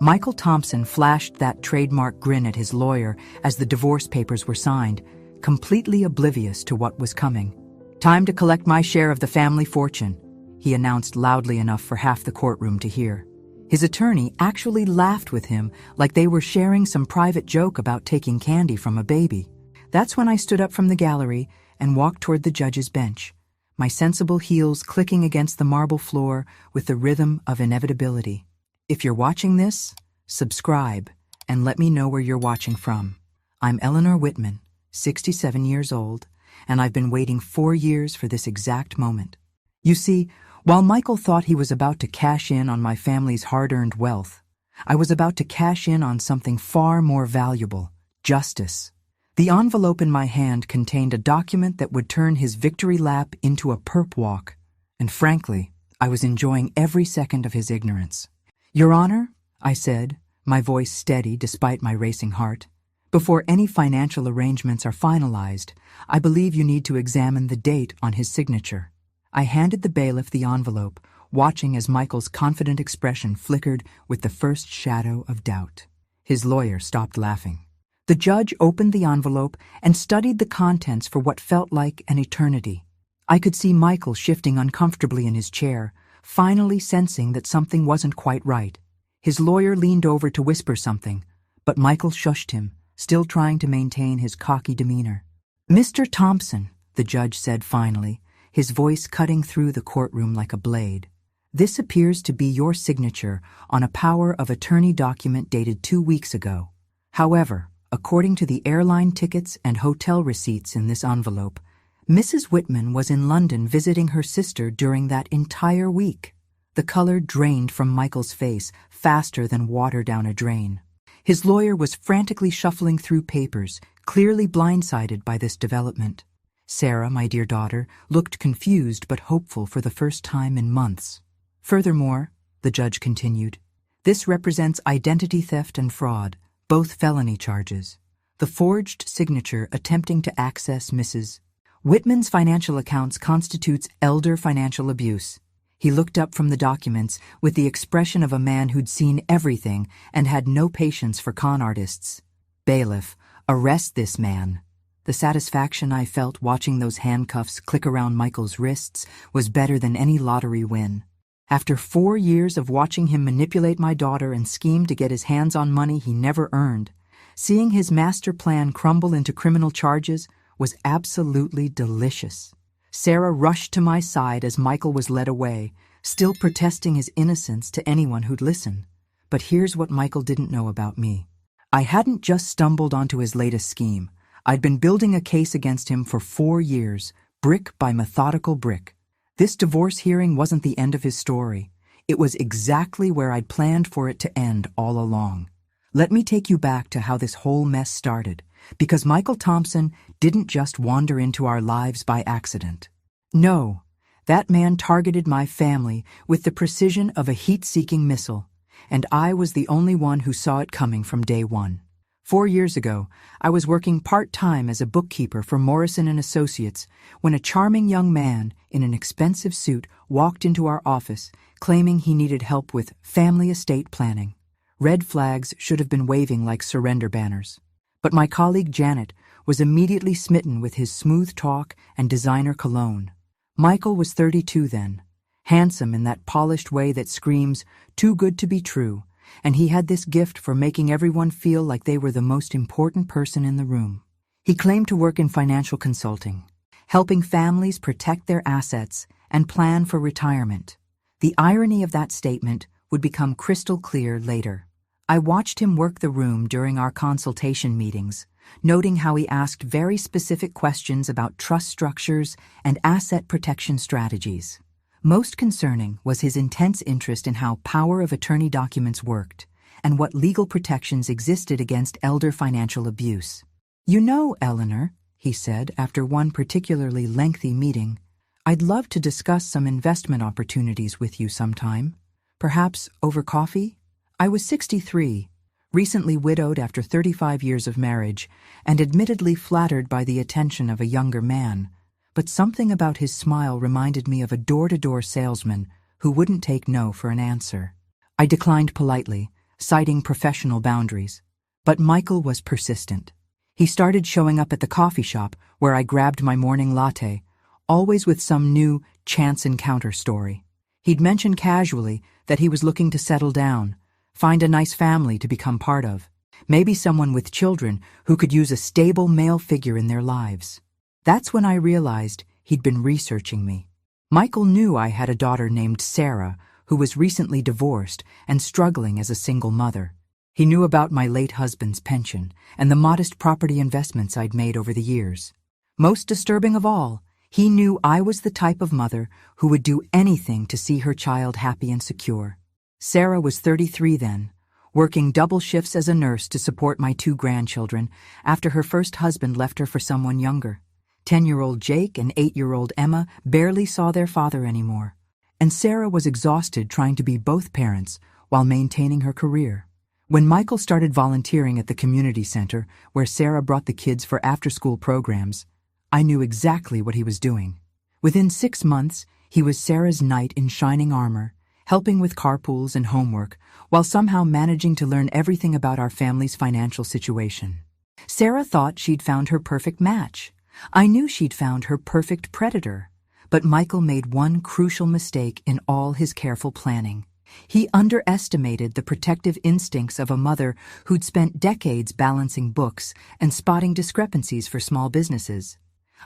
Michael Thompson flashed that trademark grin at his lawyer as the divorce papers were signed, completely oblivious to what was coming. "Time to collect my share of the family fortune," he announced loudly enough for half the courtroom to hear. His attorney actually laughed with him like they were sharing some private joke about taking candy from a baby. That's when I stood up from the gallery and walked toward the judge's bench, my sensible heels clicking against the marble floor with the rhythm of inevitability. If you're watching this, subscribe and let me know where you're watching from. I'm Eleanor Whitman, 67 years old, and I've been waiting 4 years for this exact moment. You see, while Michael thought he was about to cash in on my family's hard-earned wealth, I was about to cash in on something far more valuable: justice. The envelope in my hand contained a document that would turn his victory lap into a perp walk, and frankly, I was enjoying every second of his ignorance. "Your Honor," I said, my voice steady despite my racing heart, "before any financial arrangements are finalized, I believe you need to examine the date on his signature." I handed the bailiff the envelope, watching as Michael's confident expression flickered with the first shadow of doubt. His lawyer stopped laughing. The judge opened the envelope and studied the contents for what felt like an eternity. I could see Michael shifting uncomfortably in his chair, finally sensing that something wasn't quite right. His lawyer leaned over to whisper something, but Michael shushed him, still trying to maintain his cocky demeanor. "Mr. Thompson," the judge said finally, his voice cutting through the courtroom like a blade, "this appears to be your signature on a power of attorney document dated 2 weeks ago. However, according to the airline tickets and hotel receipts in this envelope, Mrs. Whitman was in London visiting her sister during that entire week." The color drained from Michael's face faster than water down a drain. His lawyer was frantically shuffling through papers, clearly blindsided by this development. Sarah, my dear daughter, looked confused but hopeful for the first time in months. "Furthermore," the judge continued, "this represents identity theft and fraud, both felony charges. The forged signature attempting to access Mrs. Whitman's financial accounts constitutes elder financial abuse." He looked up from the documents with the expression of a man who'd seen everything and had no patience for con artists. "Bailiff, arrest this man." The satisfaction I felt watching those handcuffs click around Michael's wrists was better than any lottery win. After 4 years of watching him manipulate my daughter and scheme to get his hands on money he never earned, seeing his master plan crumble into criminal charges was absolutely delicious. Sarah rushed to my side as Michael was led away, still protesting his innocence to anyone who'd listen. But here's what Michael didn't know about me. I hadn't just stumbled onto his latest scheme. I'd been building a case against him for 4 years, brick by methodical brick. This divorce hearing wasn't the end of his story. It was exactly where I'd planned for it to end all along. Let me take you back to how this whole mess started, because Michael Thompson didn't just wander into our lives by accident. No, that man targeted my family with the precision of a heat-seeking missile, and I was the only one who saw it coming from day one. 4 years ago, I was working part-time as a bookkeeper for Morrison & Associates when a charming young man in an expensive suit walked into our office claiming he needed help with family estate planning. Red flags should have been waving like surrender banners. But my colleague Janet was immediately smitten with his smooth talk and designer cologne. Michael was 32 then, handsome in that polished way that screams, "too good to be true," and he had this gift for making everyone feel like they were the most important person in the room. He claimed to work in financial consulting, helping families protect their assets and plan for retirement. The irony of that statement would become crystal clear later. I watched him work the room during our consultation meetings, noting how he asked very specific questions about trust structures and asset protection strategies. Most concerning was his intense interest in how power of attorney documents worked and what legal protections existed against elder financial abuse. "You know, Eleanor," he said after one particularly lengthy meeting, "I'd love to discuss some investment opportunities with you sometime. Perhaps over coffee?" I was 63, recently widowed after 35 years of marriage, and admittedly flattered by the attention of a younger man, but something about his smile reminded me of a door-to-door salesman who wouldn't take no for an answer. I declined politely, citing professional boundaries. But Michael was persistent. He started showing up at the coffee shop where I grabbed my morning latte, always with some new chance encounter story. He'd mention casually that he was looking to settle down, find a nice family to become part of, maybe someone with children who could use a stable male figure in their lives. That's when I realized he'd been researching me. Michael knew I had a daughter named Sarah who was recently divorced and struggling as a single mother. He knew about my late husband's pension and the modest property investments I'd made over the years. Most disturbing of all, he knew I was the type of mother who would do anything to see her child happy and secure. Sarah was 33 then, working double shifts as a nurse to support my 2 grandchildren after her first husband left her for someone younger. 10-year-old Jake and 8-year-old Emma barely saw their father anymore, and Sarah was exhausted trying to be both parents while maintaining her career. When Michael started volunteering at the community center where Sarah brought the kids for after-school programs, I knew exactly what he was doing. Within 6 months, he was Sarah's knight in shining armor, helping with carpools and homework, while somehow managing to learn everything about our family's financial situation. Sarah thought she'd found her perfect match. I knew she'd found her perfect predator. But Michael made one crucial mistake in all his careful planning. He underestimated the protective instincts of a mother who'd spent decades balancing books and spotting discrepancies for small businesses.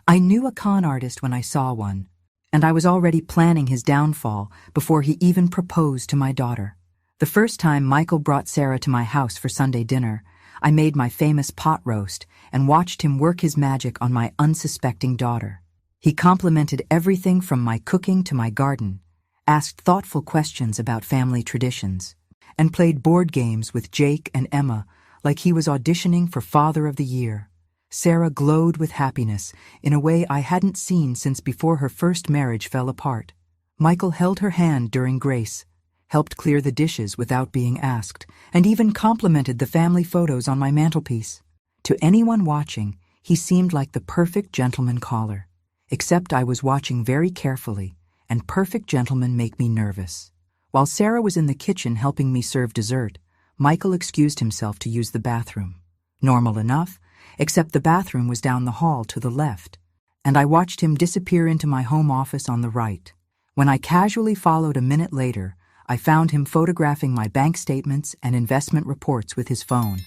I knew a con artist when I saw one, and I was already planning his downfall before he even proposed to my daughter. The first time Michael brought Sarah to my house for Sunday dinner, I made my famous pot roast and watched him work his magic on my unsuspecting daughter. He complimented everything from my cooking to my garden, asked thoughtful questions about family traditions, and played board games with Jake and Emma like he was auditioning for Father of the Year. Sarah glowed with happiness in a way I hadn't seen since before her first marriage fell apart. Michael held her hand during grace, helped clear the dishes without being asked, and even complimented the family photos on my mantelpiece. To anyone watching, he seemed like the perfect gentleman caller. Except I was watching very carefully, and perfect gentlemen make me nervous. While Sarah was in the kitchen helping me serve dessert, Michael excused himself to use the bathroom. Normal enough, except the bathroom was down the hall to the left, and I watched him disappear into my home office on the right. When I casually followed a minute later, I found him photographing my bank statements and investment reports with his phone.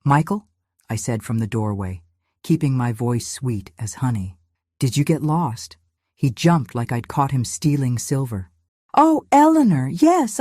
"Michael," I said from the doorway, keeping my voice sweet as honey. "Did you get lost?" He jumped like I'd caught him stealing silver. "Oh, Eleanor, yes,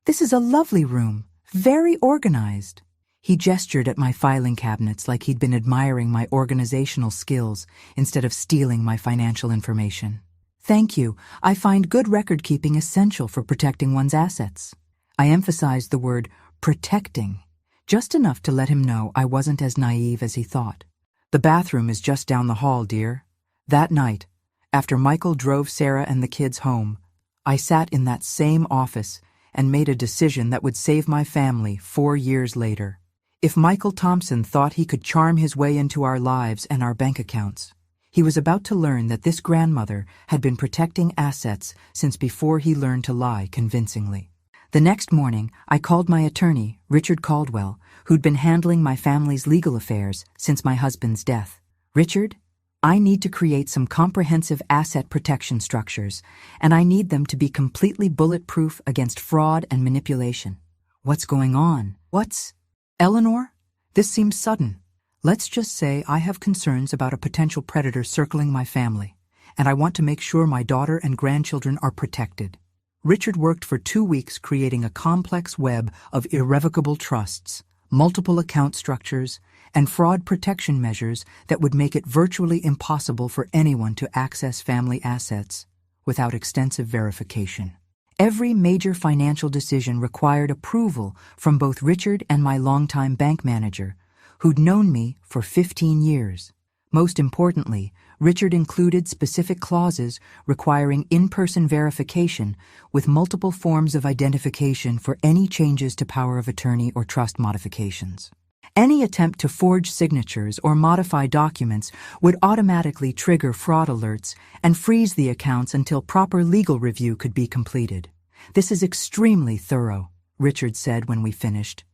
this is a lovely room, very organized." He gestured at my filing cabinets like he'd been admiring my organizational skills instead of stealing my financial information. "Thank you. I find good record-keeping essential for protecting one's assets." I emphasized the word protecting, just enough to let him know I wasn't as naive as he thought. "The bathroom is just down the hall, dear." That night, after Michael drove Sarah and the kids home, I sat in that same office and made a decision that would save my family 4 years later. If Michael Thompson thought he could charm his way into our lives and our bank accounts, he was about to learn that this grandmother had been protecting assets since before he learned to lie convincingly. The next morning, I called my attorney, Richard Caldwell, who'd been handling my family's legal affairs since my husband's death. "Richard, I need to create some comprehensive asset protection structures, and I need them to be completely bulletproof against fraud and manipulation." "What's going on?" "Eleanor, this seems sudden. Let's just say I have concerns about a potential predator circling my family, and I want to make sure my daughter and grandchildren are protected." Richard worked for 2 weeks creating a complex web of irrevocable trusts, multiple account structures, and fraud protection measures that would make it virtually impossible for anyone to access family assets without extensive verification. Every major financial decision required approval from both Richard and my longtime bank manager, who'd known me for 15 years. Most importantly, Richard included specific clauses requiring in-person verification with multiple forms of identification for any changes to power of attorney or trust modifications. Any attempt to forge signatures or modify documents would automatically trigger fraud alerts and freeze the accounts until proper legal review could be completed. This is extremely thorough. Richard said when we finished.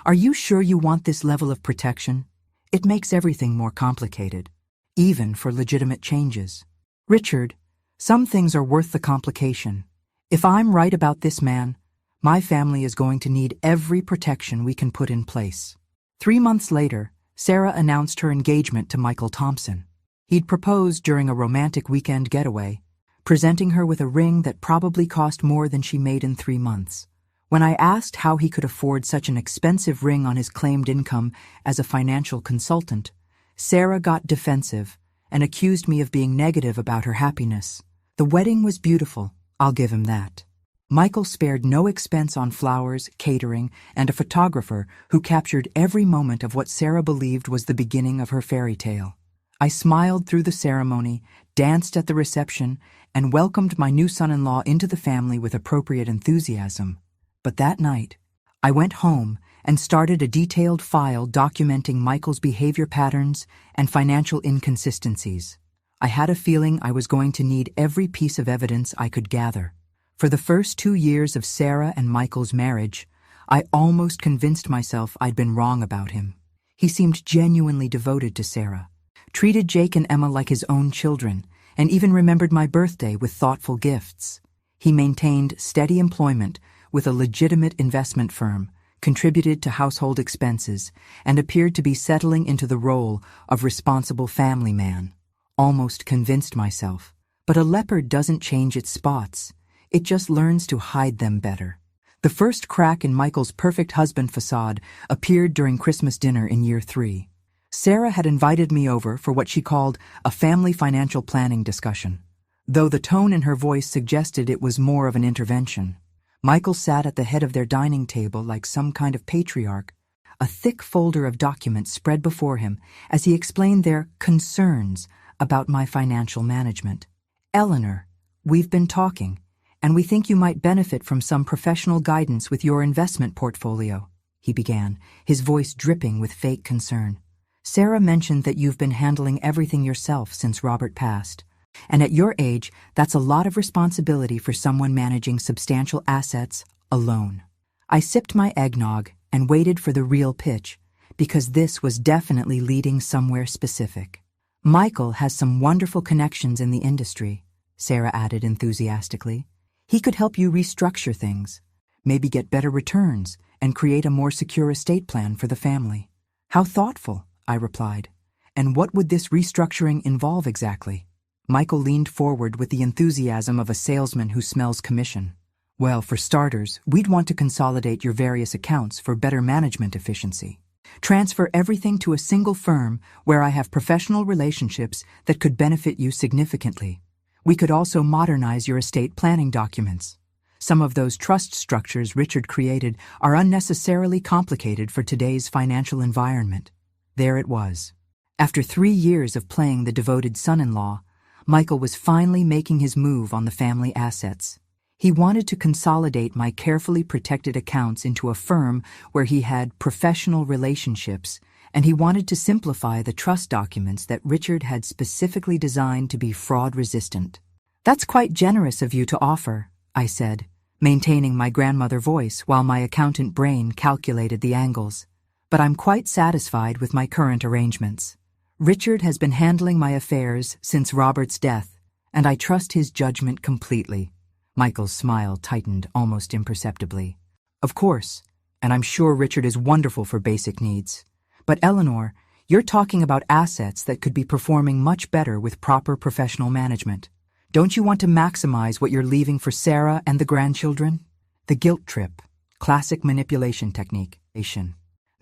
"Are you sure you want this level of protection? It makes everything more complicated, even for legitimate changes." "Richard, some things are worth the complication. If I'm right about this man, my family is going to need every protection we can put in place." 3 months later, Sarah announced her engagement to Michael Thompson. He'd proposed during a romantic weekend getaway, presenting her with a ring that probably cost more than she made in 3 months. When I asked how he could afford such an expensive ring on his claimed income as a financial consultant, Sarah got defensive and accused me of being negative about her happiness. The wedding was beautiful, I'll give him that. Michael spared no expense on flowers, catering, and a photographer who captured every moment of what Sarah believed was the beginning of her fairy tale. I smiled through the ceremony, danced at the reception, and welcomed my new son-in-law into the family with appropriate enthusiasm. But that night, I went home and started a detailed file documenting Michael's behavior patterns and financial inconsistencies. I had a feeling I was going to need every piece of evidence I could gather. For the first 2 years of Sarah and Michael's marriage, I almost convinced myself I'd been wrong about him. He seemed genuinely devoted to Sarah, treated Jake and Emma like his own children, and even remembered my birthday with thoughtful gifts. He maintained steady employment with a legitimate investment firm, contributed to household expenses, and appeared to be settling into the role of responsible family man. Almost convinced myself. But a leopard doesn't change its spots. It just learns to hide them better. The first crack in Michael's perfect husband facade appeared during Christmas dinner in year 3. Sarah had invited me over for what she called a family financial planning discussion, though the tone in her voice suggested it was more of an intervention. Michael sat at the head of their dining table like some kind of patriarch, a thick folder of documents spread before him as he explained their concerns about my financial management. "Eleanor, we've been talking, and we think you might benefit from some professional guidance with your investment portfolio," he began, his voice dripping with fake concern. "Sarah mentioned that you've been handling everything yourself since Robert passed. And at your age, that's a lot of responsibility for someone managing substantial assets alone." I sipped my eggnog and waited for the real pitch, because this was definitely leading somewhere specific. "Michael has some wonderful connections in the industry," Sarah added enthusiastically. "He could help you restructure things, maybe get better returns, and create a more secure estate plan for the family." "How thoughtful," I replied. "And what would this restructuring involve exactly?" Michael leaned forward with the enthusiasm of a salesman who smells commission. "Well, for starters, we'd want to consolidate your various accounts for better management efficiency. Transfer everything to a single firm where I have professional relationships that could benefit you significantly. We could also modernize your estate planning documents. Some of those trust structures Richard created are unnecessarily complicated for today's financial environment." There it was. After 3 years of playing the devoted son-in-law, Michael was finally making his move on the family assets. He wanted to consolidate my carefully protected accounts into a firm where he had professional relationships, and he wanted to simplify the trust documents that Richard had specifically designed to be fraud-resistant. "That's quite generous of you to offer," I said, maintaining my grandmother voice while my accountant brain calculated the angles. "But I'm quite satisfied with my current arrangements. Richard has been handling my affairs since Robert's death, and I trust his judgment completely." Michael's smile tightened almost imperceptibly. "Of course, and I'm sure Richard is wonderful for basic needs. But Eleanor, you're talking about assets that could be performing much better with proper professional management. Don't you want to maximize what you're leaving for Sarah and the grandchildren?" The guilt trip, classic manipulation technique.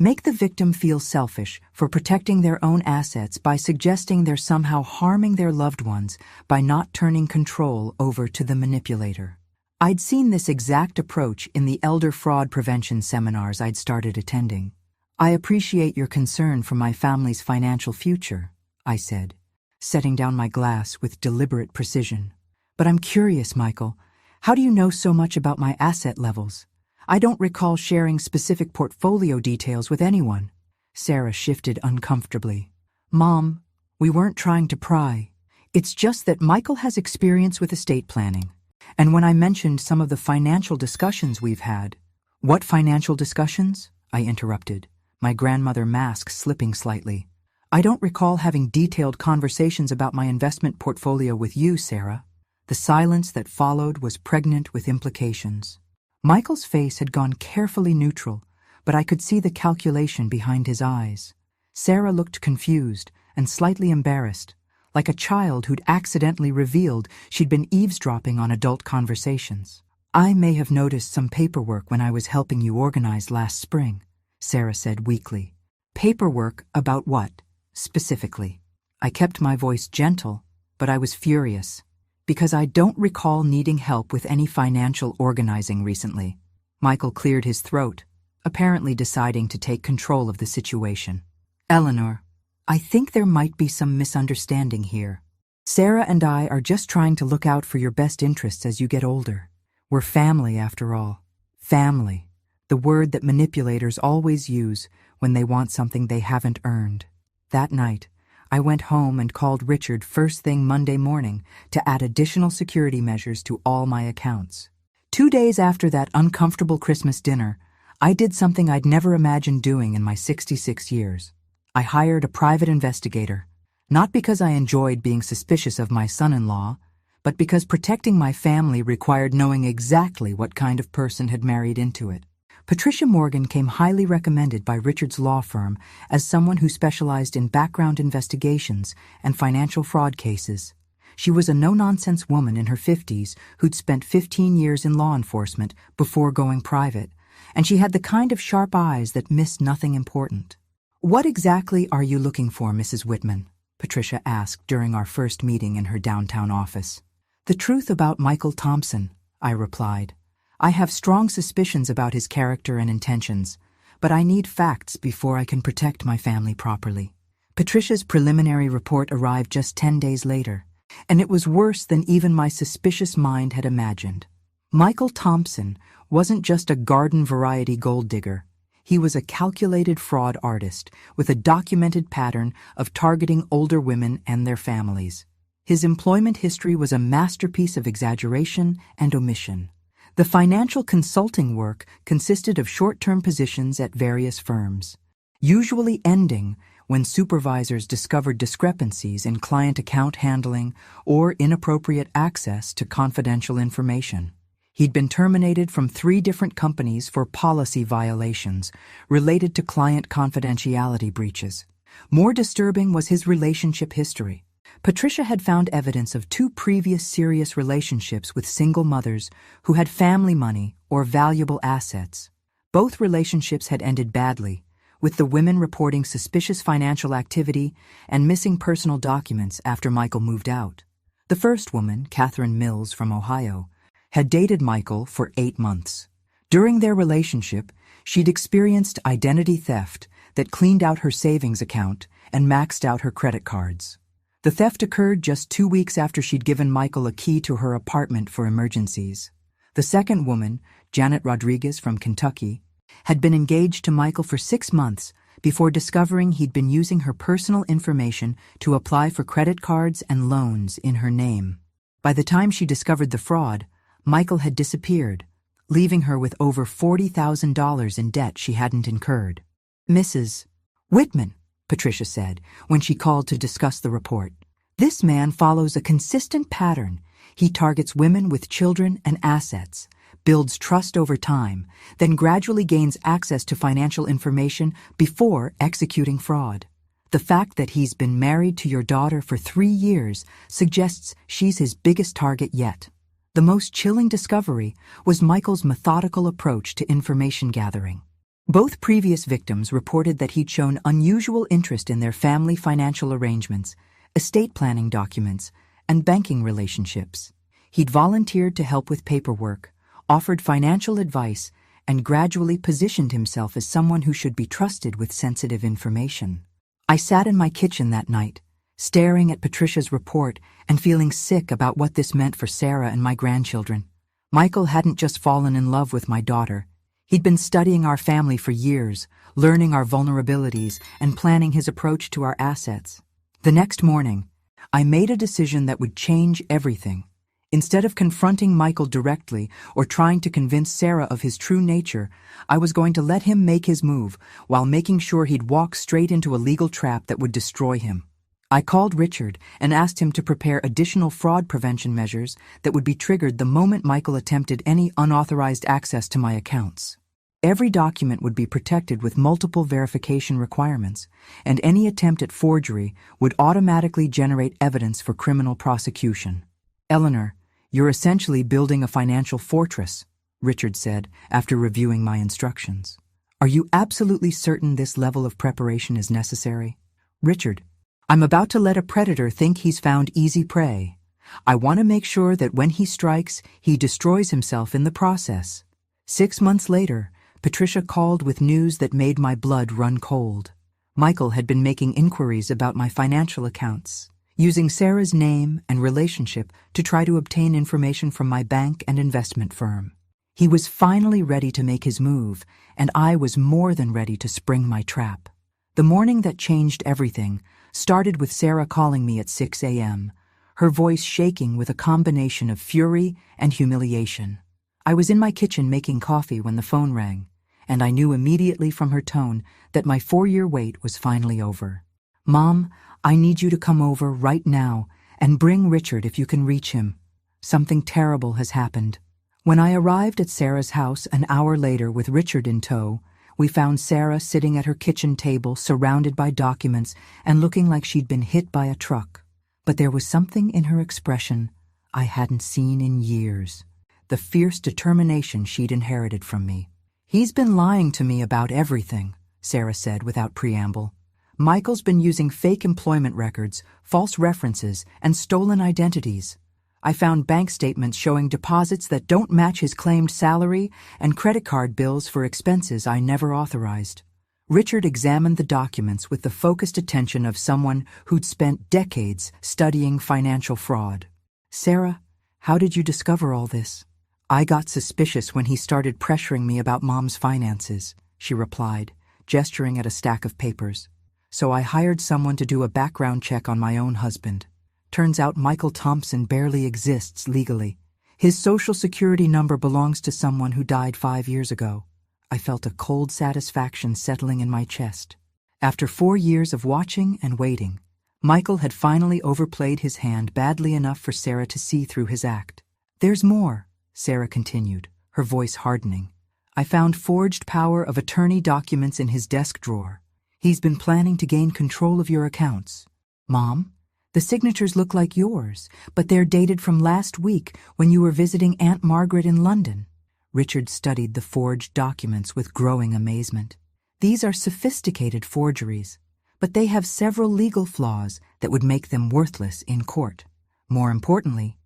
Make the victim feel selfish for protecting their own assets by suggesting they're somehow harming their loved ones by not turning control over to the manipulator. I'd seen this exact approach in the elder fraud prevention seminars I'd started attending. "I appreciate your concern for my family's financial future," I said, setting down my glass with deliberate precision. "But I'm curious, Michael, how do you know so much about my asset levels? I don't recall sharing specific portfolio details with anyone." Sarah shifted uncomfortably. "Mom, we weren't trying to pry. It's just that Michael has experience with estate planning. And when I mentioned some of the financial discussions we've had, What financial discussions? I interrupted, my grandmother mask slipping slightly. I don't recall having detailed conversations about my investment portfolio with you, Sarah. The silence that followed was pregnant with implications. Michael's face had gone carefully neutral, but I could see the calculation behind his eyes. Sarah looked confused and slightly embarrassed, like a child who'd accidentally revealed she'd been eavesdropping on adult conversations. I may have noticed some paperwork when I was helping you organize last spring, Sarah said weakly. Paperwork about what, specifically? I kept my voice gentle, but I was furious, because I don't recall needing help with any financial organizing recently. Michael cleared his throat, apparently deciding to take control of the situation. Eleanor, I think there might be some misunderstanding here. Sarah and I are just trying to look out for your best interests as you get older. We're family, after all. Family, the word that manipulators always use when they want something they haven't earned. That night, I went home and called Richard first thing Monday morning to add additional security measures to all my accounts. 2 days after that uncomfortable Christmas dinner, I did something I'd never imagined doing in my 66 years. I hired a private investigator, not because I enjoyed being suspicious of my son-in-law, but because protecting my family required knowing exactly what kind of person had married into it. Patricia Morgan came highly recommended by Richard's law firm as someone who specialized in background investigations and financial fraud cases. She was a no-nonsense woman in her 50s who'd spent 15 years in law enforcement before going private, and she had the kind of sharp eyes that missed nothing important. What exactly are you looking for, Mrs. Whitman? Patricia asked during our first meeting in her downtown office. The truth about Michael Thompson, I replied. I have strong suspicions about his character and intentions, but I need facts before I can protect my family properly. Patricia's preliminary report arrived just 10 days later, and it was worse than even my suspicious mind had imagined. Michael Thompson wasn't just a garden-variety gold digger. He was a calculated fraud artist with a documented pattern of targeting older women and their families. His employment history was a masterpiece of exaggeration and omission. The financial consulting work consisted of short-term positions at various firms, usually ending when supervisors discovered discrepancies in client account handling or inappropriate access to confidential information. He'd been terminated from 3 different companies for policy violations related to client confidentiality breaches. More disturbing was his relationship history. Patricia had found evidence of 2 previous serious relationships with single mothers who had family money or valuable assets. Both relationships had ended badly, with the women reporting suspicious financial activity and missing personal documents after Michael moved out. The first woman, Catherine Mills from Ohio, had dated Michael for 8 months. During their relationship, she'd experienced identity theft that cleaned out her savings account and maxed out her credit cards. The theft occurred just 2 weeks after she'd given Michael a key to her apartment for emergencies. The second woman, Janet Rodriguez from Kentucky, had been engaged to Michael for 6 months before discovering he'd been using her personal information to apply for credit cards and loans in her name. By the time she discovered the fraud, Michael had disappeared, leaving her with over $40,000 in debt she hadn't incurred. Mrs. Whitman, Patricia said when she called to discuss the report. This man follows a consistent pattern. He targets women with children and assets, builds trust over time, then gradually gains access to financial information before executing fraud. The fact that he's been married to your daughter for 3 years suggests she's his biggest target yet. The most chilling discovery was Michael's methodical approach to information gathering. Both previous victims reported that he'd shown unusual interest in their family financial arrangements, estate planning documents, and banking relationships. He'd volunteered to help with paperwork, offered financial advice, and gradually positioned himself as someone who should be trusted with sensitive information. I sat in my kitchen that night, staring at Patricia's report and feeling sick about what this meant for Sarah and my grandchildren. Michael hadn't just fallen in love with my daughter. He'd been studying our family for years, learning our vulnerabilities and planning his approach to our assets. The next morning, I made a decision that would change everything. Instead of confronting Michael directly or trying to convince Sarah of his true nature, I was going to let him make his move while making sure he'd walk straight into a legal trap that would destroy him. I called Richard and asked him to prepare additional fraud prevention measures that would be triggered the moment Michael attempted any unauthorized access to my accounts. Every document would be protected with multiple verification requirements, and any attempt at forgery would automatically generate evidence for criminal prosecution. "Eleanor, you're essentially building a financial fortress," Richard said after reviewing my instructions. "Are you absolutely certain this level of preparation is necessary?" "Richard, I'm about to let a predator think he's found easy prey. I want to make sure that when he strikes, he destroys himself in the process." 6 months later, Patricia called with news that made my blood run cold. Michael had been making inquiries about my financial accounts, using Sarah's name and relationship to try to obtain information from my bank and investment firm. He was finally ready to make his move, and I was more than ready to spring my trap. The morning that changed everything started with Sarah calling me at 6 a.m., her voice shaking with a combination of fury and humiliation. I was in my kitchen making coffee when the phone rang, and I knew immediately from her tone that my 4-year wait was finally over. "Mom, I need you to come over right now and bring Richard if you can reach him. Something terrible has happened." When I arrived at Sarah's house an hour later with Richard in tow, we found Sarah sitting at her kitchen table surrounded by documents and looking like she'd been hit by a truck. But there was something in her expression I hadn't seen in years, the fierce determination she'd inherited from me. "He's been lying to me about everything," Sarah said without preamble. "Michael's been using fake employment records, false references, and stolen identities. I found bank statements showing deposits that don't match his claimed salary and credit card bills for expenses I never authorized." Richard examined the documents with the focused attention of someone who'd spent decades studying financial fraud. "Sarah, how did you discover all this?" "I got suspicious when he started pressuring me about Mom's finances," she replied, gesturing at a stack of papers. "So I hired someone to do a background check on my own husband. Turns out Michael Thompson barely exists legally. His social security number belongs to someone who died 5 years ago." I felt a cold satisfaction settling in my chest. After 4 years of watching and waiting, Michael had finally overplayed his hand badly enough for Sarah to see through his act. "There's more," Sarah continued, her voice hardening. "I found forged power of attorney documents in his desk drawer. He's been planning to gain control of your accounts. Mom, the signatures look like yours, but they're dated from last week when you were visiting Aunt Margaret in London." Richard studied the forged documents with growing amazement. "These are sophisticated forgeries, but they have several legal flaws that would make them worthless in court. More importantly,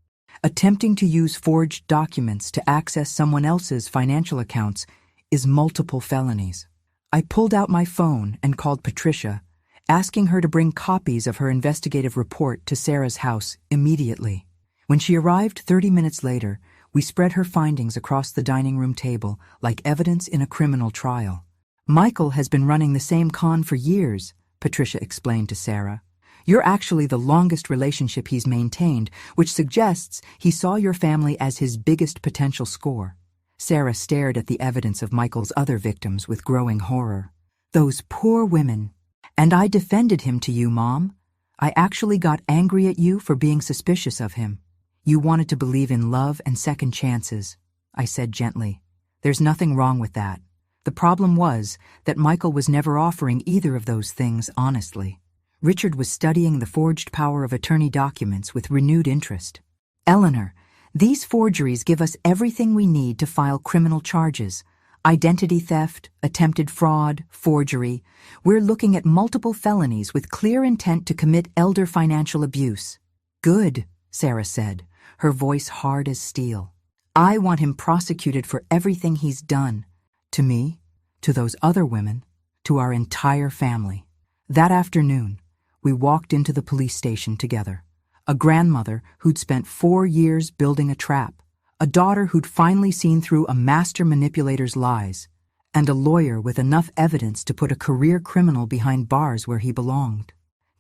attempting to use forged documents to access someone else's financial accounts is multiple felonies." I pulled out my phone and called Patricia, asking her to bring copies of her investigative report to Sarah's house immediately. When she arrived 30 minutes later, we spread her findings across the dining room table like evidence in a criminal trial. "Michael has been running the same con for years," Patricia explained to Sarah. "You're actually the longest relationship he's maintained, which suggests he saw your family as his biggest potential score." Sarah stared at the evidence of Michael's other victims with growing horror. "Those poor women. And I defended him to you, Mom. I actually got angry at you for being suspicious of him. You wanted to believe in love and second chances," I said gently. "There's nothing wrong with that. The problem was that Michael was never offering either of those things honestly." Richard was studying the forged power of attorney documents with renewed interest. "Eleanor, these forgeries give us everything we need to file criminal charges. Identity theft, attempted fraud, forgery. We're looking at multiple felonies with clear intent to commit elder financial abuse." "Good," Sarah said, her voice hard as steel. "I want him prosecuted for everything he's done. To me, to those other women, to our entire family." That afternoon, we walked into the police station together. A grandmother who'd spent 4 years building a trap, a daughter who'd finally seen through a master manipulator's lies, and a lawyer with enough evidence to put a career criminal behind bars where he belonged.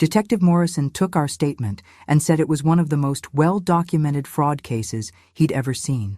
Detective Morrison took our statement and said it was one of the most well-documented fraud cases he'd ever seen.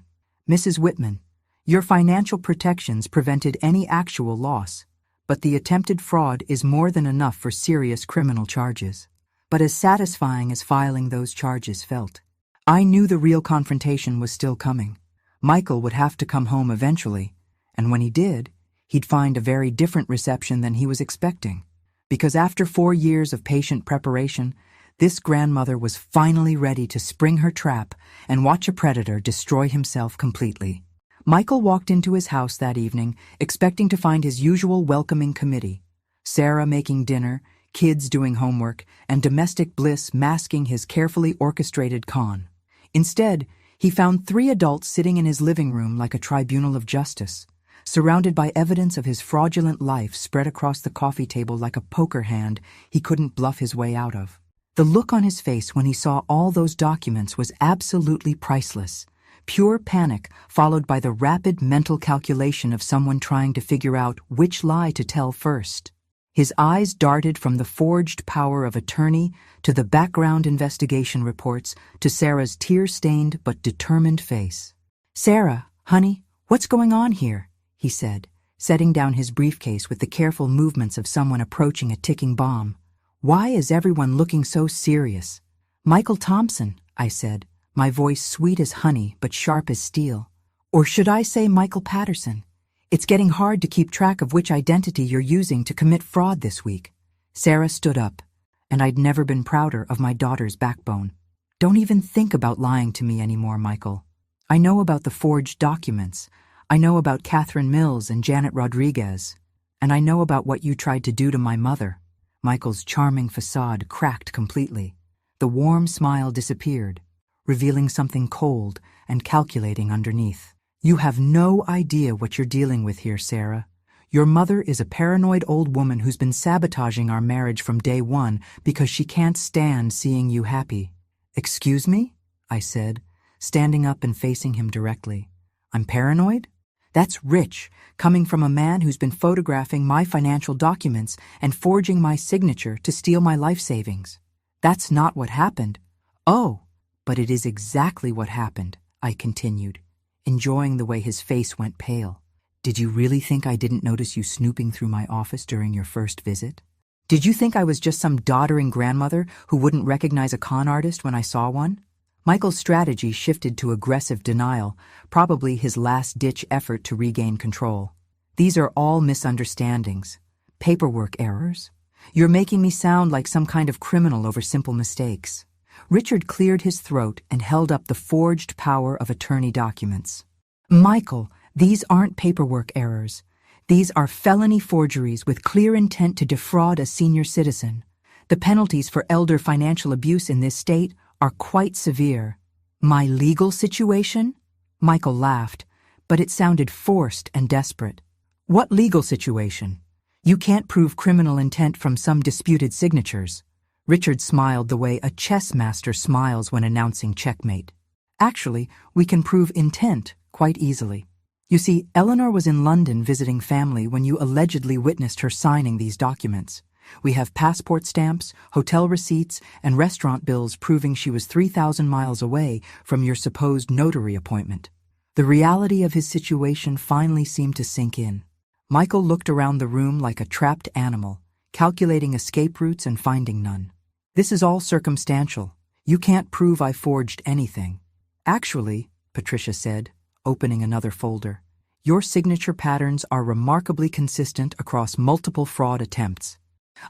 Mrs. Whitman, your financial protections prevented any actual loss, but the attempted fraud is more than enough for serious criminal charges. But as satisfying as filing those charges felt, I knew the real confrontation was still coming. Michael would have to come home eventually, and when he did, he'd find a very different reception than he was expecting. Because after 4 years of patient preparation, this grandmother was finally ready to spring her trap and watch a predator destroy himself completely. Michael walked into his house that evening, expecting to find his usual welcoming committee. Sarah making dinner, kids doing homework, and domestic bliss masking his carefully orchestrated con. Instead, he found 3 adults sitting in his living room like a tribunal of justice, surrounded by evidence of his fraudulent life spread across the coffee table like a poker hand he couldn't bluff his way out of. The look on his face when he saw all those documents was absolutely priceless. Pure panic followed by the rapid mental calculation of someone trying to figure out which lie to tell first. His eyes darted from the forged power of attorney to the background investigation reports to Sarah's tear-stained but determined face. "Sarah, honey, what's going on here?" he said, setting down his briefcase with the careful movements of someone approaching a ticking bomb. "Why is everyone looking so serious?" "Michael Thompson," I said, my voice sweet as honey but sharp as steel. "Or should I say Michael Patterson? It's getting hard to keep track of which identity you're using to commit fraud this week." Sarah stood up, and I'd never been prouder of my daughter's backbone. "Don't even think about lying to me anymore, Michael. I know about the forged documents. I know about Catherine Mills and Janet Rodriguez. And I know about what you tried to do to my mother." Michael's charming facade cracked completely. The warm smile disappeared, revealing something cold and calculating underneath. "You have no idea what you're dealing with here, Sarah. Your mother is a paranoid old woman who's been sabotaging our marriage from day one because she can't stand seeing you happy." "Excuse me?" I said, standing up and facing him directly. "I'm paranoid? That's rich, coming from a man who's been photographing my financial documents and forging my signature to steal my life savings. That's not what happened." "Oh, but it is exactly what happened," I continued, enjoying the way his face went pale. "Did you really think I didn't notice you snooping through my office during your first visit? Did you think I was just some doddering grandmother who wouldn't recognize a con artist when I saw one?" Michael's strategy shifted to aggressive denial, probably his last-ditch effort to regain control. "These are all misunderstandings. Paperwork errors. You're making me sound like some kind of criminal over simple mistakes." Richard cleared his throat and held up the forged power of attorney documents. "Michael, these aren't paperwork errors. These are felony forgeries with clear intent to defraud a senior citizen. The penalties for elder financial abuse in this state are quite severe." "My legal situation?" Michael laughed, but it sounded forced and desperate. "What legal situation? You can't prove criminal intent from some disputed signatures." Richard smiled the way a chess master smiles when announcing checkmate. "Actually, we can prove intent quite easily. You see, Eleanor was in London visiting family when you allegedly witnessed her signing these documents. We have passport stamps, hotel receipts, and restaurant bills proving she was 3,000 miles away from your supposed notary appointment." The reality of his situation finally seemed to sink in. Michael looked around the room like a trapped animal, calculating escape routes and finding none. "This is all circumstantial. You can't prove I forged anything." "Actually," Patricia said, opening another folder, "your signature patterns are remarkably consistent across multiple fraud attempts.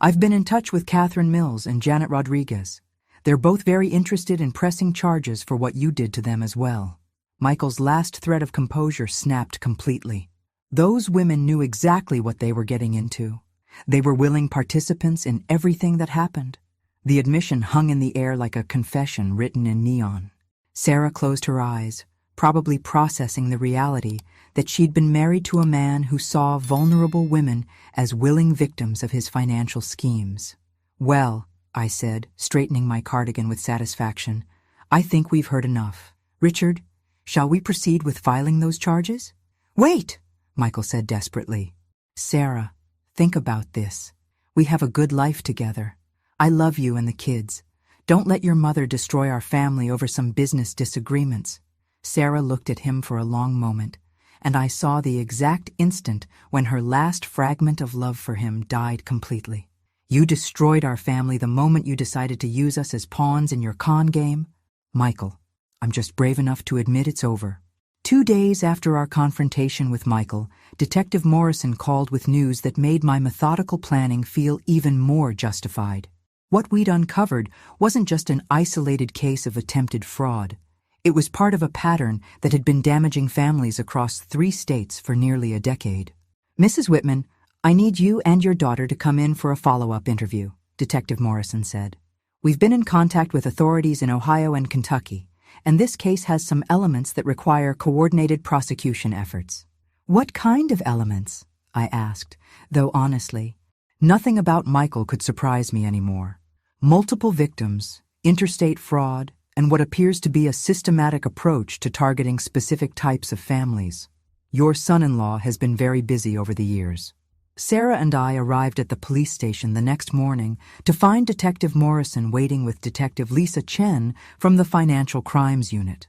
I've been in touch with Catherine Mills and Janet Rodriguez. They're both very interested in pressing charges for what you did to them as well." Michael's last thread of composure snapped completely. Those women knew exactly what they were getting into. They were willing participants in everything that happened. The admission hung in the air like a confession written in neon. Sarah closed her eyes, probably processing the reality that she'd been married to a man who saw vulnerable women as willing victims of his financial schemes. "Well," I said, straightening my cardigan with satisfaction, "I think we've heard enough. Richard, shall we proceed with filing those charges?" "Wait!" Michael said desperately. "Sarah, think about this. We have a good life together. I love you and the kids. Don't let your mother destroy our family over some business disagreements." Sarah looked at him for a long moment, and I saw the exact instant when her last fragment of love for him died completely. "You destroyed our family the moment you decided to use us as pawns in your con game." "Michael, I'm just brave enough to admit it's over." 2 days after our confrontation with Michael, Detective Morrison called with news that made my methodical planning feel even more justified. What we'd uncovered wasn't just an isolated case of attempted fraud. It was part of a pattern that had been damaging families across 3 states for nearly a decade. "Mrs. Whitman, I need you and your daughter to come in for a follow-up interview," Detective Morrison said. "We've been in contact with authorities in Ohio and Kentucky, and this case has some elements that require coordinated prosecution efforts." "What kind of elements?" I asked, though honestly, nothing about Michael could surprise me anymore. Multiple victims, interstate fraud, and what appears to be a systematic approach to targeting specific types of families. Your son-in-law has been very busy over the years. Sarah and I arrived at the police station the next morning to find Detective Morrison waiting with Detective Lisa Chen from the Financial Crimes Unit.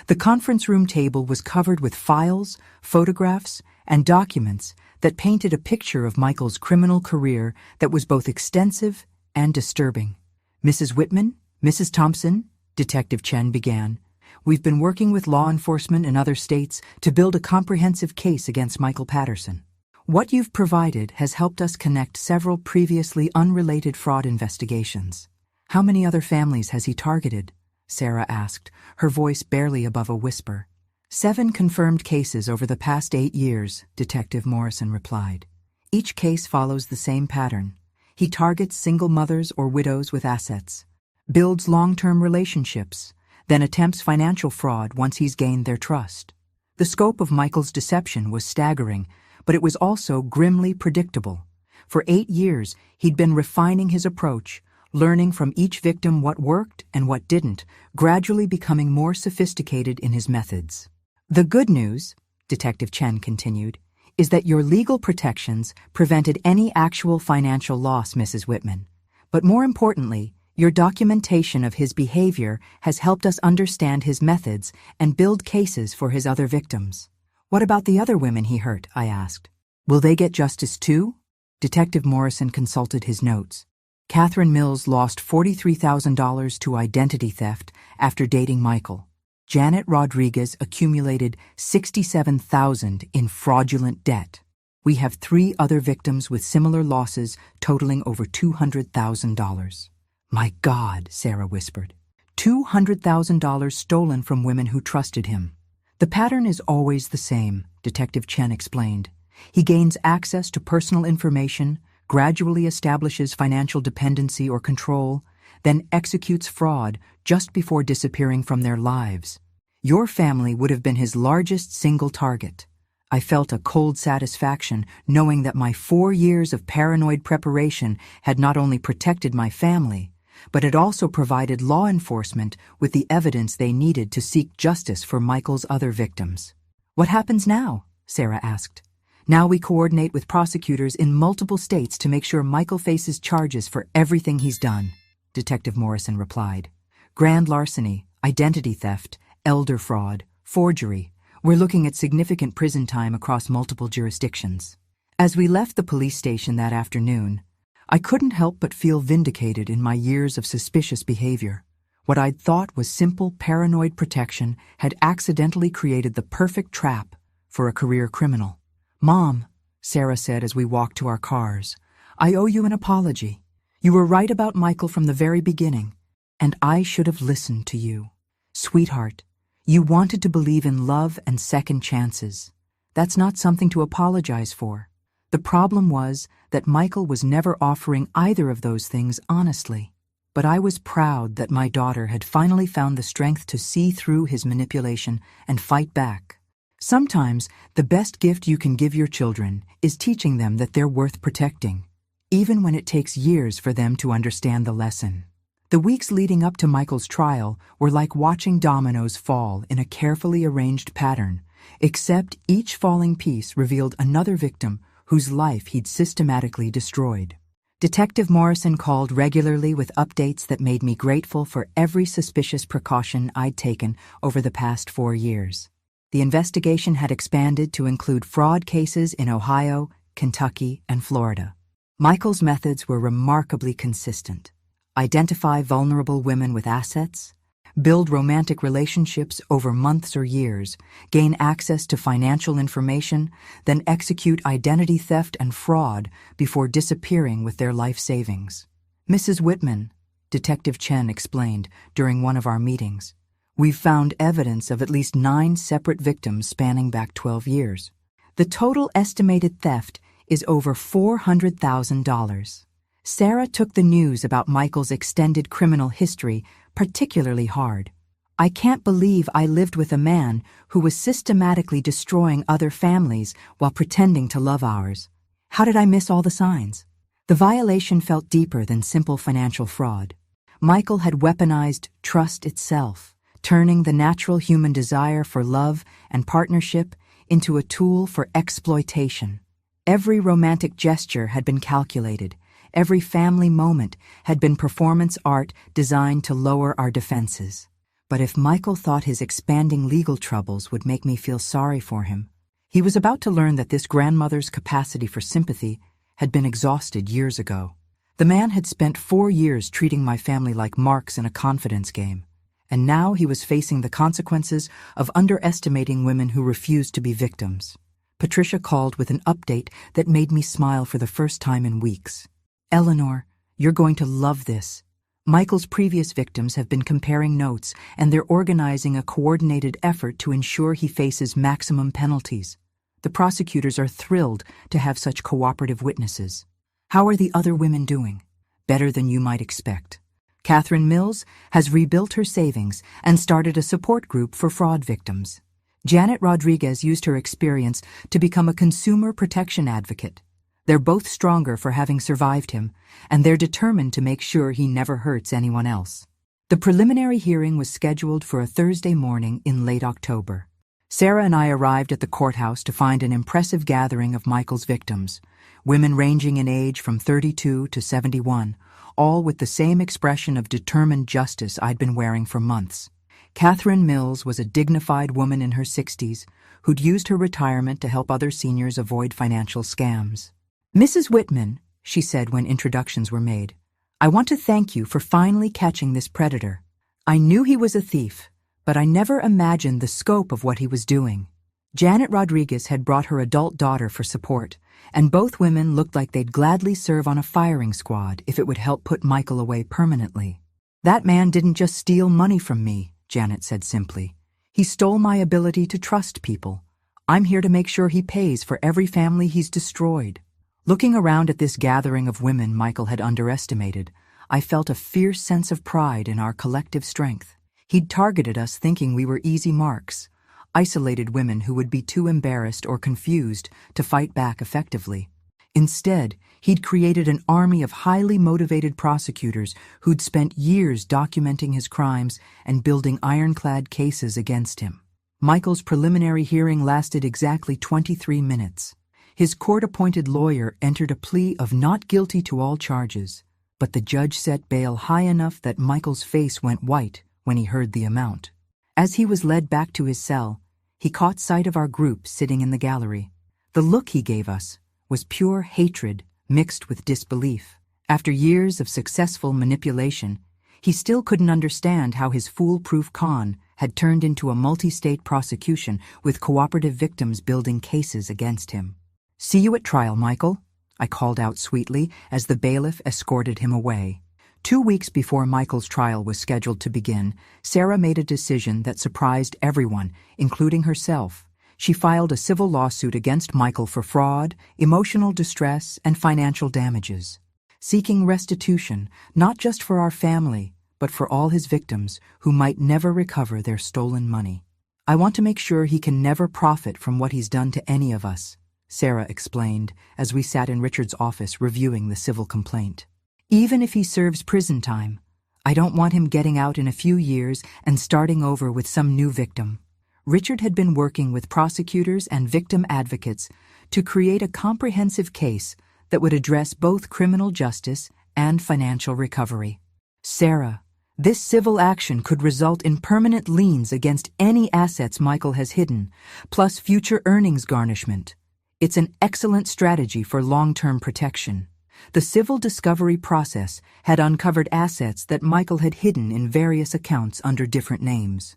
The conference room table was covered with files, photographs, and documents that painted a picture of Michael's criminal career that was both extensive and disturbing. "Mrs. Whitman, Mrs. Thompson," Detective Chen began, "we've been working with law enforcement in other states to build a comprehensive case against Michael Patterson. What you've provided has helped us connect several previously unrelated fraud investigations." "How many other families has he targeted?" Sarah asked, her voice barely above a whisper. 7 confirmed cases over the past 8 years, Detective Morrison replied. "Each case follows the same pattern. He targets single mothers or widows with assets, builds long-term relationships, then attempts financial fraud once he's gained their trust." The scope of Michael's deception was staggering, but it was also grimly predictable. For 8 years, he'd been refining his approach, learning from each victim what worked and what didn't, gradually becoming more sophisticated in his methods. "The good news," Detective Chen continued, "is that your legal protections prevented any actual financial loss, Mrs. Whitman. But more importantly, your documentation of his behavior has helped us understand his methods and build cases for his other victims." "What about the other women he hurt?" I asked. "Will they get justice too?" Detective Morrison consulted his notes. "Catherine Mills lost $43,000 to identity theft after dating Michael. Janet Rodriguez accumulated $67,000 in fraudulent debt. We have 3 other victims with similar losses totaling over $200,000. "My God," Sarah whispered. $200,000 stolen from women who trusted him. "The pattern is always the same," Detective Chen explained. "He gains access to personal information, gradually establishes financial dependency or control, then executes fraud just before disappearing from their lives. Your family would have been his largest single target." I felt a cold satisfaction knowing that my 4 years of paranoid preparation had not only protected my family, but had also provided law enforcement with the evidence they needed to seek justice for Michael's other victims. "What happens now?" Sarah asked. "Now we coordinate with prosecutors in multiple states to make sure Michael faces charges for everything he's done," Detective Morrison replied. "Grand larceny, identity theft, elder fraud, forgery. We're looking at significant prison time across multiple jurisdictions." As we left the police station that afternoon, I couldn't help but feel vindicated in my years of suspicious behavior. What I'd thought was simple paranoid protection had accidentally created the perfect trap for a career criminal. "Mom," Sarah said as we walked to our cars, "I owe you an apology. You were right about Michael from the very beginning, and I should have listened to you. Sweetheart, you wanted to believe in love and second chances. That's not something to apologize for. The problem was that Michael was never offering either of those things honestly. But I was proud that my daughter had finally found the strength to see through his manipulation and fight back. Sometimes the best gift you can give your children is teaching them that they're worth protecting, even when it takes years for them to understand the lesson." The weeks leading up to Michael's trial were like watching dominoes fall in a carefully arranged pattern, except each falling piece revealed another victim whose life he'd systematically destroyed. Detective Morrison called regularly with updates that made me grateful for every suspicious precaution I'd taken over the past 4 years. The investigation had expanded to include fraud cases in Ohio, Kentucky, and Florida. Michael's methods were remarkably consistent. Identify vulnerable women with assets, build romantic relationships over months or years, gain access to financial information, then execute identity theft and fraud before disappearing with their life savings. Mrs. Whitman, Detective Chen explained during one of our meetings, we've found evidence of at least 9 separate victims spanning back 12 years. The total estimated theft is over $400,000. Sarah took the news about Michael's extended criminal history particularly hard. I can't believe I lived with a man who was systematically destroying other families while pretending to love ours. How did I miss all the signs? The violation felt deeper than simple financial fraud. Michael had weaponized trust itself, turning the natural human desire for love and partnership into a tool for exploitation. Every romantic gesture had been calculated. Every family moment had been performance art designed to lower our defenses. But if Michael thought his expanding legal troubles would make me feel sorry for him, he was about to learn that this grandmother's capacity for sympathy had been exhausted years ago. The man had spent 4 years treating my family like marks in a confidence game, and now he was facing the consequences of underestimating women who refused to be victims. Patricia called with an update that made me smile for the first time in weeks. Eleanor, you're going to love this. Michael's previous victims have been comparing notes, and they're organizing a coordinated effort to ensure he faces maximum penalties. The prosecutors are thrilled to have such cooperative witnesses. How are the other women doing? Better than you might expect. Catherine Mills has rebuilt her savings and started a support group for fraud victims. Janet Rodriguez used her experience to become a consumer protection advocate. They're both stronger for having survived him, and they're determined to make sure he never hurts anyone else. The preliminary hearing was scheduled for a Thursday morning in late October. Sarah and I arrived at the courthouse to find an impressive gathering of Michael's victims, women ranging in age from 32 to 71, all with the same expression of determined justice I'd been wearing for months. Catherine Mills was a dignified woman in her 60s who'd used her retirement to help other seniors avoid financial scams. Mrs. Whitman, she said when introductions were made, I want to thank you for finally catching this predator. I knew he was a thief, but I never imagined the scope of what he was doing. Janet Rodriguez had brought her adult daughter for support, and both women looked like they'd gladly serve on a firing squad if it would help put Michael away permanently. That man didn't just steal money from me, Janet said simply. He stole my ability to trust people. I'm here to make sure he pays for every family he's destroyed. Looking around at this gathering of women Michael had underestimated, I felt a fierce sense of pride in our collective strength. He'd targeted us thinking we were easy marks, isolated women who would be too embarrassed or confused to fight back effectively. Instead, he'd created an army of highly motivated prosecutors who'd spent years documenting his crimes and building ironclad cases against him. Michael's preliminary hearing lasted exactly 23 minutes. His court-appointed lawyer entered a plea of not guilty to all charges, but the judge set bail high enough that Michael's face went white when he heard the amount. As he was led back to his cell, he caught sight of our group sitting in the gallery. The look he gave us was pure hatred mixed with disbelief. After years of successful manipulation, he still couldn't understand how his foolproof con had turned into a multi-state prosecution with cooperative victims building cases against him. See you at trial, Michael, I called out sweetly as the bailiff escorted him away. 2 weeks before Michael's trial was scheduled to begin, Sarah made a decision that surprised everyone, including herself. She filed a civil lawsuit against Michael for fraud, emotional distress, and financial damages, seeking restitution not just for our family, but for all his victims who might never recover their stolen money. I want to make sure he can never profit from what he's done to any of us, Sarah explained as we sat in Richard's office reviewing the civil complaint. Even if he serves prison time, I don't want him getting out in a few years and starting over with some new victim. Richard had been working with prosecutors and victim advocates to create a comprehensive case that would address both criminal justice and financial recovery. Sarah, this civil action could result in permanent liens against any assets Michael has hidden, plus future earnings garnishment. It's an excellent strategy for long-term protection. The civil discovery process had uncovered assets that Michael had hidden in various accounts under different names.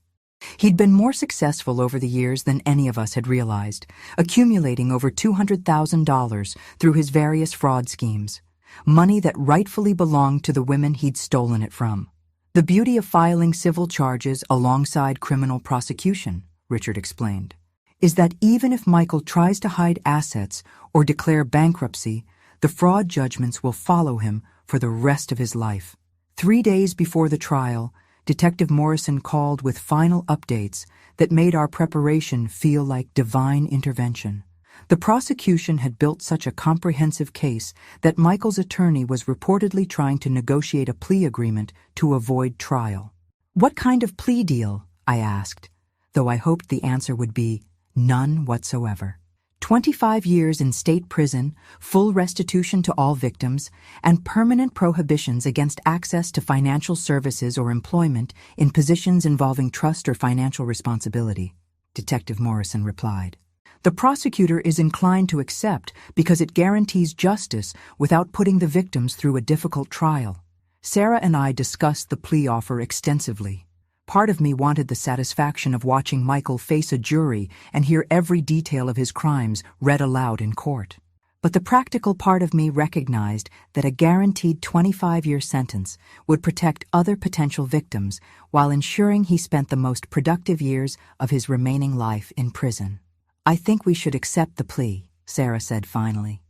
He'd been more successful over the years than any of us had realized, accumulating over $200,000 through his various fraud schemes, money that rightfully belonged to the women he'd stolen it from. The beauty of filing civil charges alongside criminal prosecution, Richard explained, is that even if Michael tries to hide assets or declare bankruptcy, the fraud judgments will follow him for the rest of his life. 3 days before the trial, Detective Morrison called with final updates that made our preparation feel like divine intervention. The prosecution had built such a comprehensive case that Michael's attorney was reportedly trying to negotiate a plea agreement to avoid trial. "What kind of plea deal?" I asked, though I hoped the answer would be none whatsoever. 25 years in state prison, full restitution to all victims, and permanent prohibitions against access to financial services or employment in positions involving trust or financial responsibility, Detective Morrison replied. The prosecutor is inclined to accept because it guarantees justice without putting the victims through a difficult trial. Sarah and I discussed the plea offer extensively. Part of me wanted the satisfaction of watching Michael face a jury and hear every detail of his crimes read aloud in court. But the practical part of me recognized that a guaranteed 25-year sentence would protect other potential victims while ensuring he spent the most productive years of his remaining life in prison. "I think we should accept the plea," Sarah said finally.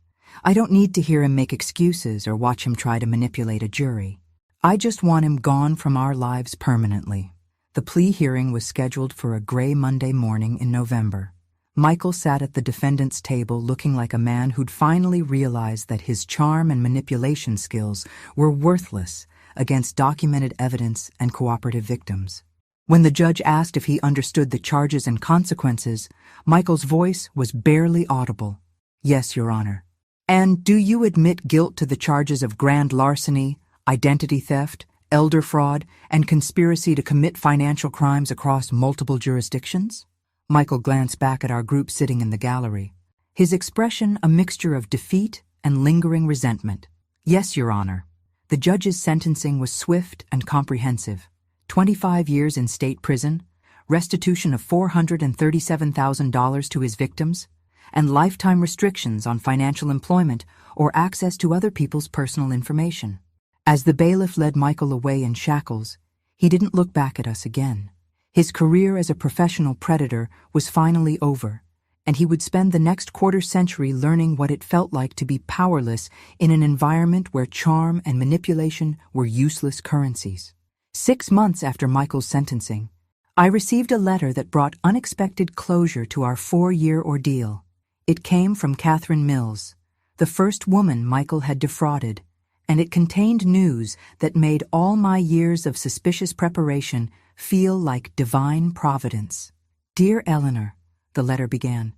"I don't need to hear him make excuses or watch him try to manipulate a jury. I just want him gone from our lives permanently." The plea hearing was scheduled for a gray Monday morning in November. Michael sat at the defendant's table looking like a man who'd finally realized that his charm and manipulation skills were worthless against documented evidence and cooperative victims. When the judge asked if he understood the charges and consequences, Michael's voice was barely audible. "Yes, Your Honor." "And do you admit guilt to the charges of grand larceny, identity theft, elder fraud, and conspiracy to commit financial crimes across multiple jurisdictions?" Michael glanced back at our group sitting in the gallery, his expression a mixture of defeat and lingering resentment. "Yes, Your Honor." The judge's sentencing was swift and comprehensive. 25 years in state prison, restitution of $437,000 to his victims, and lifetime restrictions on financial employment or access to other people's personal information. As the bailiff led Michael away in shackles, he didn't look back at us again. His career as a professional predator was finally over, and he would spend the next quarter-century learning what it felt like to be powerless in an environment where charm and manipulation were useless currencies. 6 months after Michael's sentencing, I received a letter that brought unexpected closure to our 4-year ordeal. It came from Catherine Mills, the first woman Michael had defrauded, and it contained news that made all my years of suspicious preparation feel like divine providence. "Dear Eleanor," the letter began,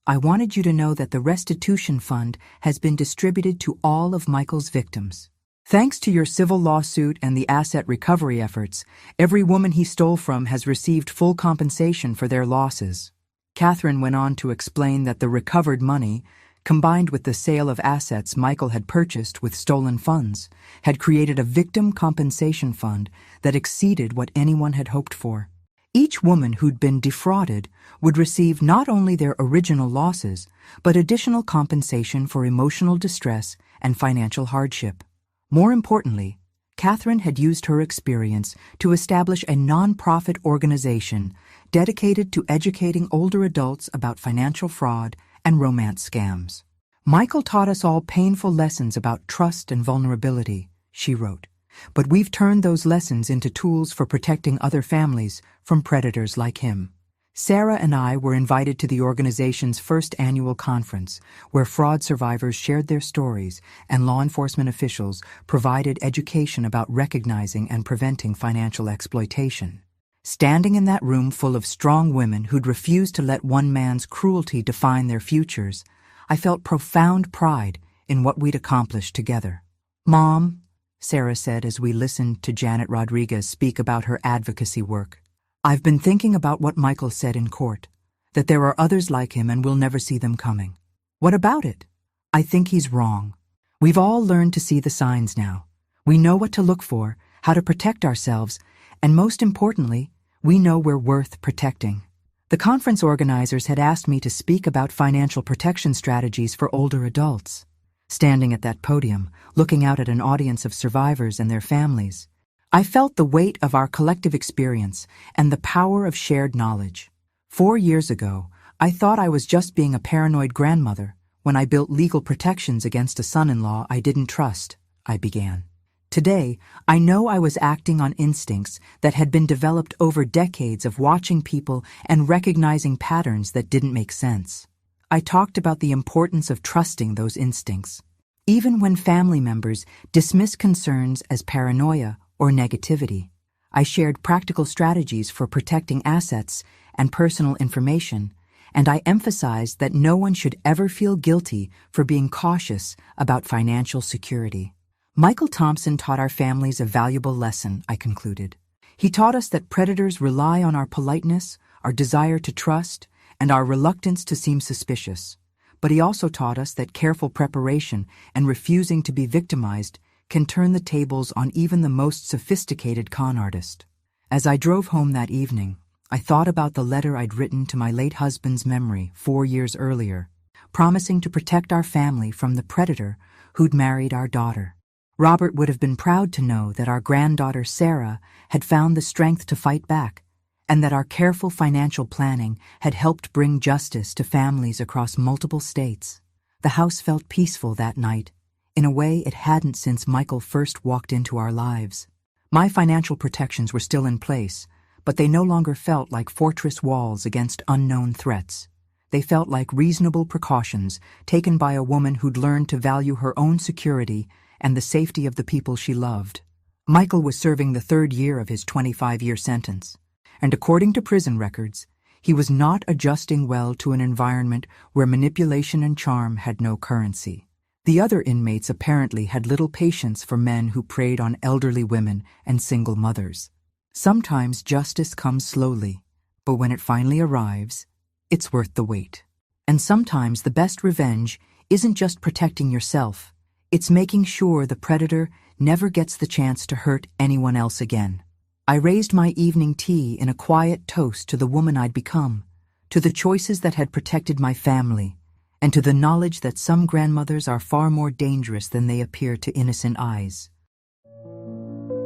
"I wanted you to know that the restitution fund has been distributed to all of Michael's victims. Thanks to your civil lawsuit and the asset recovery efforts, every woman he stole from has received full compensation for their losses." Catherine went on to explain that the recovered money, combined with the sale of assets Michael had purchased with stolen funds, had created a victim compensation fund that exceeded what anyone had hoped for. Each woman who'd been defrauded would receive not only their original losses, but additional compensation for emotional distress and financial hardship. More importantly, Catherine had used her experience to establish a non-profit organization dedicated to educating older adults about financial fraud and romance scams. "Michael taught us all painful lessons about trust and vulnerability," she wrote, "but we've turned those lessons into tools for protecting other families from predators like him." Sarah and I were invited to the organization's first annual conference, where fraud survivors shared their stories and law enforcement officials provided education about recognizing and preventing financial exploitation. Standing in that room full of strong women who'd refused to let one man's cruelty define their futures, I felt profound pride in what we'd accomplished together. "Mom," Sarah said as we listened to Janet Rodriguez speak about her advocacy work, "I've been thinking about what Michael said in court, that there are others like him and we'll never see them coming. What about it? I think he's wrong. We've all learned to see the signs now. We know what to look for, how to protect ourselves, and most importantly, we know we're worth protecting." The conference organizers had asked me to speak about financial protection strategies for older adults. Standing at that podium, looking out at an audience of survivors and their families, I felt the weight of our collective experience and the power of shared knowledge. 4 years ago, I thought I was just being a paranoid grandmother when I built legal protections against a son-in-law I didn't trust, I began. Today, I know I was acting on instincts that had been developed over decades of watching people and recognizing patterns that didn't make sense. I talked about the importance of trusting those instincts, even when family members dismiss concerns as paranoia or negativity. I shared practical strategies for protecting assets and personal information, and I emphasized that no one should ever feel guilty for being cautious about financial security. Michael Thompson taught our families a valuable lesson, I concluded. He taught us that predators rely on our politeness, our desire to trust, and our reluctance to seem suspicious. But he also taught us that careful preparation and refusing to be victimized can turn the tables on even the most sophisticated con artist. As I drove home that evening, I thought about the letter I'd written to my late husband's memory 4 years earlier, promising to protect our family from the predator who'd married our daughter. Robert would have been proud to know that our granddaughter Sarah had found the strength to fight back, and that our careful financial planning had helped bring justice to families across multiple states. The house felt peaceful that night, in a way it hadn't since Michael first walked into our lives. My financial protections were still in place, but they no longer felt like fortress walls against unknown threats. They felt like reasonable precautions taken by a woman who'd learned to value her own security and the safety of the people she loved. Michael was serving the 3rd year of his 25-year sentence, and according to prison records, he was not adjusting well to an environment where manipulation and charm had no currency. The other inmates apparently had little patience for men who preyed on elderly women and single mothers. Sometimes justice comes slowly, but when it finally arrives, it's worth the wait. And sometimes the best revenge isn't just protecting yourself, it's making sure the predator never gets the chance to hurt anyone else again. I raised my evening tea in a quiet toast to the woman I'd become, to the choices that had protected my family, and to the knowledge that some grandmothers are far more dangerous than they appear to innocent eyes.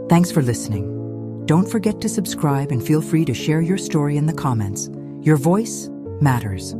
Thanks for listening. Don't forget to subscribe and feel free to share your story in the comments. Your voice matters.